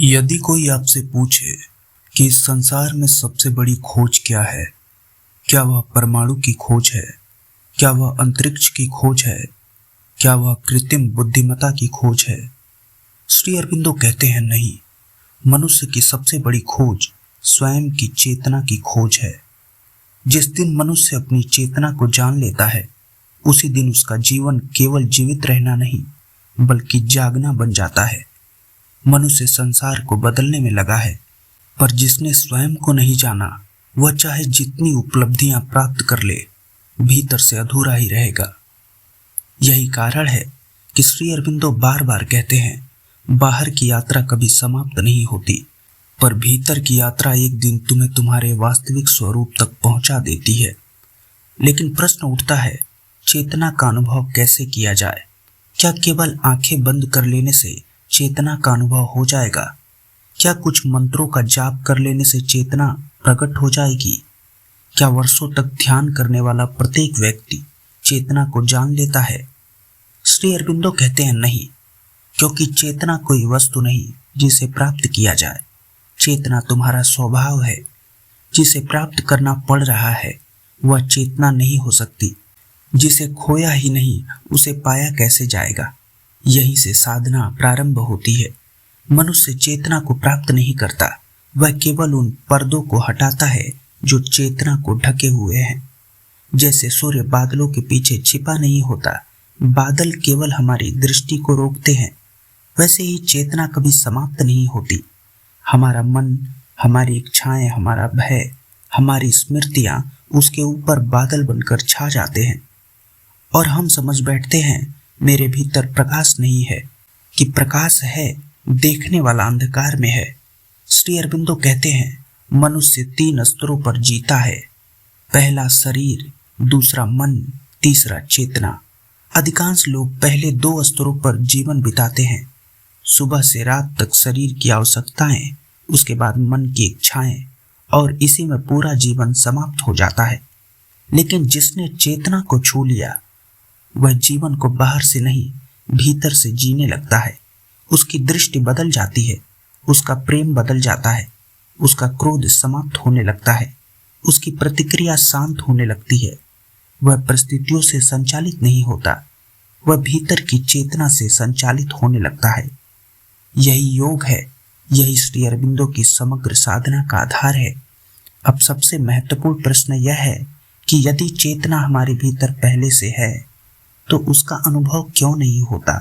यदि कोई आपसे पूछे कि इस संसार में सबसे बड़ी खोज क्या है, क्या वह परमाणु की खोज है, क्या वह अंतरिक्ष की खोज है, क्या वह कृत्रिम बुद्धिमत्ता की खोज है, श्री अरविंदो कहते हैं नहीं। मनुष्य की सबसे बड़ी खोज स्वयं की चेतना की खोज है। जिस दिन मनुष्य अपनी चेतना को जान लेता है, उसी दिन उसका जीवन केवल जीवित रहना नहीं बल्कि जागना बन जाता है। मनुष्य संसार को बदलने में लगा है, पर जिसने स्वयं को नहीं जाना, वह चाहे जितनी उपलब्धियां प्राप्त कर ले, भीतर से अधूरा ही रहेगा। यही कारण है कि श्री अरविंदो बार बार कहते हैं, बाहर की यात्रा कभी समाप्त नहीं होती, पर भीतर की यात्रा एक दिन तुम्हें तुम्हारे वास्तविक स्वरूप तक पहुंचा देती है। लेकिन प्रश्न उठता है, चेतना का अनुभव कैसे किया जाए? क्या केवल आंखें बंद कर लेने से चेतना का अनुभव हो जाएगा? क्या कुछ मंत्रों का जाप कर लेने से चेतना प्रकट हो जाएगी? क्या वर्षों तक ध्यान करने वाला प्रत्येक व्यक्ति चेतना को जान लेता है? श्री अरविंदो कहते हैं नहीं, क्योंकि चेतना कोई वस्तु नहीं जिसे प्राप्त किया जाए। चेतना तुम्हारा स्वभाव है। जिसे प्राप्त करना पड़ रहा है वह चेतना नहीं हो सकती। जिसे खोया ही नहीं उसे पाया कैसे जाएगा? यहीं से साधना प्रारंभ होती है। मनुष्य चेतना को प्राप्त नहीं करता, वह केवल उन पर्दों को हटाता है जो चेतना को ढके हुए हैं। जैसे सूर्य बादलों के पीछे छिपा नहीं होता, बादल केवल हमारी दृष्टि को रोकते हैं, वैसे ही चेतना कभी समाप्त नहीं होती। हमारा मन, हमारी इच्छाएं, हमारा भय, हमारी स्मृतियां उसके ऊपर बादल बनकर छा जाते हैं और हम समझ बैठते हैं मेरे भीतर प्रकाश नहीं है, कि प्रकाश है देखने वाला अंधकार में है। श्री अरविंदो कहते हैं, मनुष्य 3 स्तरों पर जीता है। पहला शरीर, दूसरा मन, तीसरा चेतना। अधिकांश लोग पहले 2 स्तरों पर जीवन बिताते हैं। सुबह से रात तक शरीर की आवश्यकताएं, उसके बाद मन की इच्छाएं, और इसी में पूरा जीवन समाप्त हो जाता है। लेकिन जिसने चेतना को छू लिया, वह जीवन को बाहर से नहीं भीतर से जीने लगता है। उसकी दृष्टि बदल जाती है, उसका प्रेम बदल जाता है, उसका क्रोध समाप्त होने लगता है, उसकी प्रतिक्रिया शांत होने लगती है। वह परिस्थितियों से संचालित नहीं होता, वह भीतर की चेतना से संचालित होने लगता है। यही योग है, यही श्री अरविंदो की समग्र साधना का आधार है। अब सबसे महत्वपूर्ण प्रश्न यह है कि यदि चेतना हमारे भीतर पहले से है तो उसका अनुभव क्यों नहीं होता?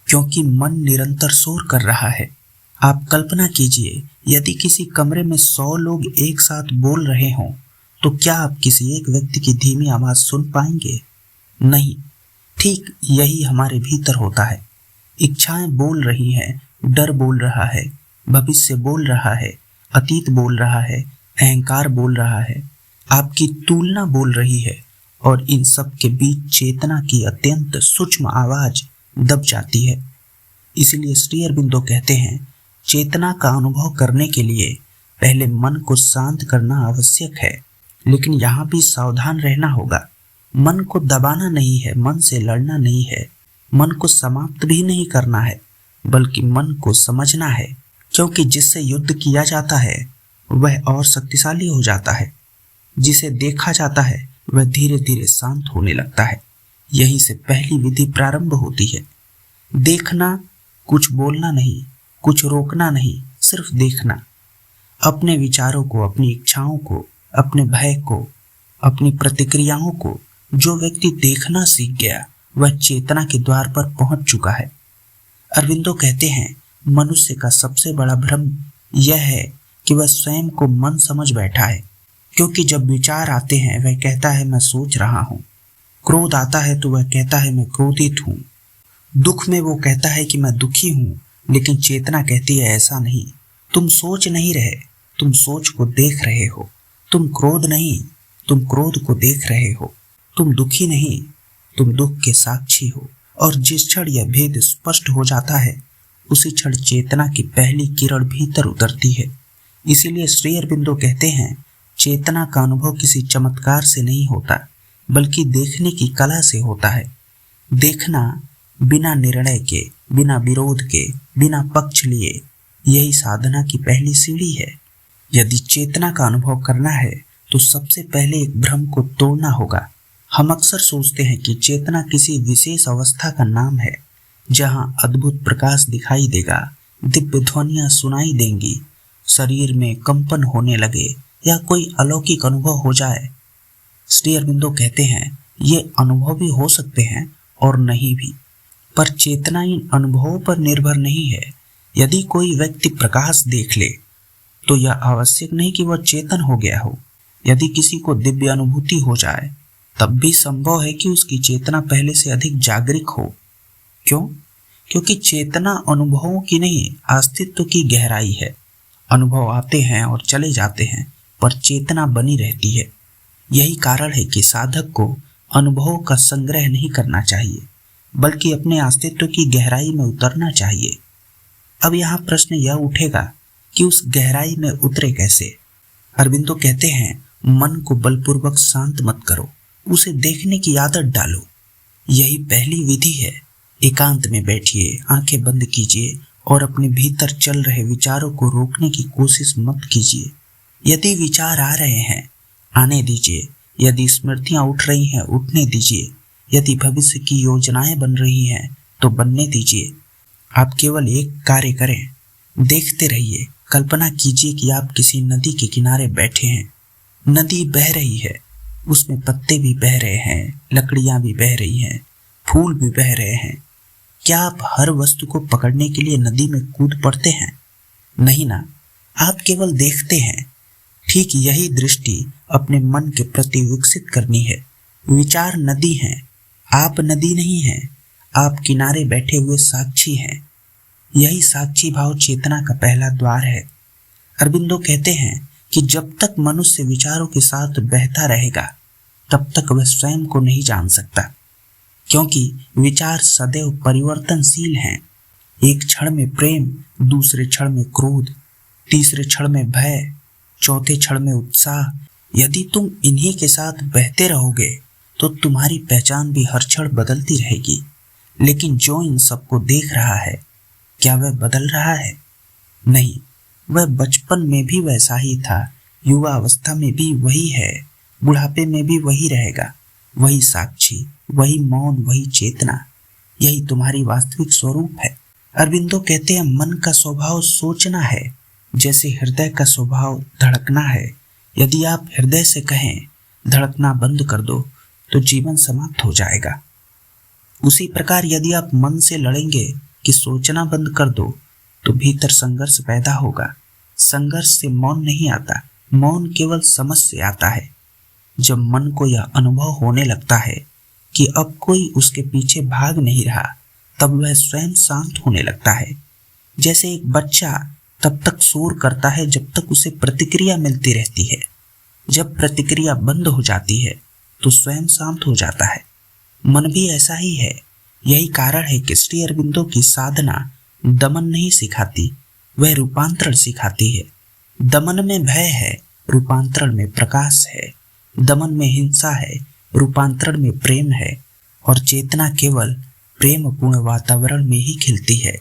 क्योंकि मन निरंतर शोर कर रहा है। आप कल्पना कीजिए, यदि किसी कमरे में 100 लोग एक साथ बोल रहे हों, तो क्या आप किसी एक व्यक्ति की धीमी आवाज सुन पाएंगे? नहीं। ठीक यही हमारे भीतर होता है। इच्छाएं बोल रही हैं, डर बोल रहा है, भविष्य बोल रहा है, अतीत बोल रहा है, अहंकार बोल रहा है, आपकी तुलना बोल रही है, और इन सब के बीच चेतना की अत्यंत सूक्ष्म आवाज दब जाती है। इसलिए श्री अरविंदो कहते हैं, चेतना का अनुभव करने के लिए पहले मन को शांत करना आवश्यक है। लेकिन यहाँ भी सावधान रहना होगा। मन को दबाना नहीं है, मन से लड़ना नहीं है, मन को समाप्त भी नहीं करना है, बल्कि मन को समझना है। क्योंकि जिससे युद्ध किया जाता है वह और शक्तिशाली हो जाता है। जिसे देखा जाता है वह धीरे धीरे शांत होने लगता है। यहीं से पहली विधि प्रारंभ होती है। देखना, कुछ बोलना नहीं, कुछ रोकना नहीं, सिर्फ देखना। अपने विचारों को, अपनी इच्छाओं को, अपने भय को, अपनी प्रतिक्रियाओं को जो व्यक्ति देखना सीख गया, वह चेतना के द्वार पर पहुंच चुका है। अरविंदो कहते हैं, मनुष्य का सबसे बड़ा भ्रम यह है कि वह स्वयं को मन समझ बैठा है। क्योंकि जब विचार आते हैं वह कहता है मैं सोच रहा हूँ, क्रोध आता है तो वह कहता है मैं क्रोधित हूँ, दुख में वो कहता है कि मैं दुखी हूँ। लेकिन चेतना कहती है ऐसा नहीं, तुम सोच नहीं रहे, तुम सोच को देख रहे हो। तुम क्रोध नहीं, तुम क्रोध को देख रहे हो। तुम दुखी नहीं, तुम दुख के साक्षी हो। और जिस क्षण यह भेद स्पष्ट हो जाता है, उसी क्षण चेतना की पहली किरण भीतर उतरती है। इसीलिए श्री अरविंदो कहते हैं, चेतना का अनुभव किसी चमत्कार से नहीं होता, बल्कि देखने की कला से होता है। देखना बिना निर्णय के, बिना विरोध के, बिना पक्ष लिए, यही साधना की पहली सीढ़ी है। यदि चेतना का अनुभव करना है तो सबसे पहले एक भ्रम को तोड़ना होगा। हम अक्सर सोचते हैं कि चेतना किसी विशेष अवस्था का नाम है, जहां अद्भुत प्रकाश दिखाई देगा, दिव्य ध्वनियां सुनाई देंगी, शरीर में कंपन होने लगे या कोई अलौकिक अनुभव हो जाए। श्री अरबिंदो कहते हैं ये अनुभव भी हो सकते हैं और नहीं भी, पर चेतना इन अनुभवों पर निर्भर नहीं है। यदि कोई व्यक्ति प्रकाश देख ले तो यह आवश्यक नहीं कि वह चेतन हो गया हो। यदि किसी को दिव्य अनुभूति हो जाए तब भी संभव है कि उसकी चेतना पहले से अधिक जागृत हो। क्यों? क्योंकि चेतना अनुभवों की नहीं, अस्तित्व की गहराई है। अनुभव आते हैं और चले जाते हैं, पर चेतना बनी रहती है। यही कारण है कि साधक को अनुभवों का संग्रह नहीं करना चाहिए, बल्कि अपने अस्तित्व की गहराई में उतरना चाहिए। अब यहाँ प्रश्न यह उठेगा कि उस गहराई में उतरे कैसे? अरबिंदो कहते हैं मन को बलपूर्वक शांत मत करो, उसे देखने की आदत डालो। यही पहली विधि है। एकांत में बैठिए, आंखें बंद कीजिए और अपने भीतर चल रहे विचारों को रोकने की कोशिश मत कीजिए। यदि विचार आ रहे हैं, आने दीजिए। यदि स्मृतियां उठ रही हैं, उठने दीजिए। यदि भविष्य की योजनाएं बन रही हैं तो बनने दीजिए। आप केवल एक कार्य करें, देखते रहिए। कल्पना कीजिए कि आप किसी नदी के किनारे बैठे हैं। नदी बह रही है, उसमें पत्ते भी बह रहे हैं, लकड़ियां भी बह रही हैं, फूल भी बह रहे हैं। क्या आप हर वस्तु को पकड़ने के लिए नदी में कूद पड़ते हैं? नहीं ना, आप केवल देखते हैं। ठीक यही दृष्टि अपने मन के प्रति विकसित करनी है। विचार नदी हैं, आप नदी नहीं हैं। आप किनारे बैठे हुए साक्षी हैं। यही साक्षी भाव चेतना का पहला द्वार है। अरबिंदो कहते हैं कि जब तक मनुष्य विचारों के साथ बहता रहेगा तब तक वह स्वयं को नहीं जान सकता, क्योंकि विचार सदैव परिवर्तनशील हैं। एक क्षण में प्रेम, दूसरे क्षण में क्रोध, तीसरे क्षण में भय, चौथे क्षण में उत्साह। यदि तुम इन्हीं के साथ बहते रहोगे तो तुम्हारी पहचान भी हर क्षण बदलती रहेगी। लेकिन जो इन सबको देख रहा है, क्या वह बदल रहा है? नहीं, वह बचपन में भी वैसा ही था, युवा अवस्था में भी वही है, बुढ़ापे में भी वही रहेगा। वही साक्षी, वही मौन, वही चेतना। यही तुम्हारी वास्तविक स्वरूप है। अरबिंदो कहते हैं मन का स्वभाव सोचना है, जैसे हृदय का स्वभाव धड़कना है। यदि आप हृदय से कहें धड़कना बंद कर दो तो जीवन समाप्त हो जाएगा। उसी प्रकार यदि आप मन से लड़ेंगे कि सोचना बंद कर दो तो भीतर संघर्ष पैदा होगा। संघर्ष से मौन नहीं आता, मौन केवल समझ से आता है। जब मन को यह अनुभव होने लगता है कि अब कोई उसके पीछे भाग नहीं रहा, तब वह स्वयं शांत होने लगता है। जैसे एक बच्चा तब तक शोर करता है जब तक उसे प्रतिक्रिया मिलती रहती है। जब प्रतिक्रिया बंद हो जाती है तो स्वयं शांत हो जाता है। मन भी ऐसा ही है। यही कारण है कि श्री अरबिंदो की साधना दमन नहीं सिखाती, वह रूपांतरण सिखाती है। दमन में भय है, रूपांतरण में प्रकाश है। दमन में हिंसा है, रूपांतरण में प्रेम है। और चेतना केवल प्रेमपूर्ण वातावरण में ही खिलती है।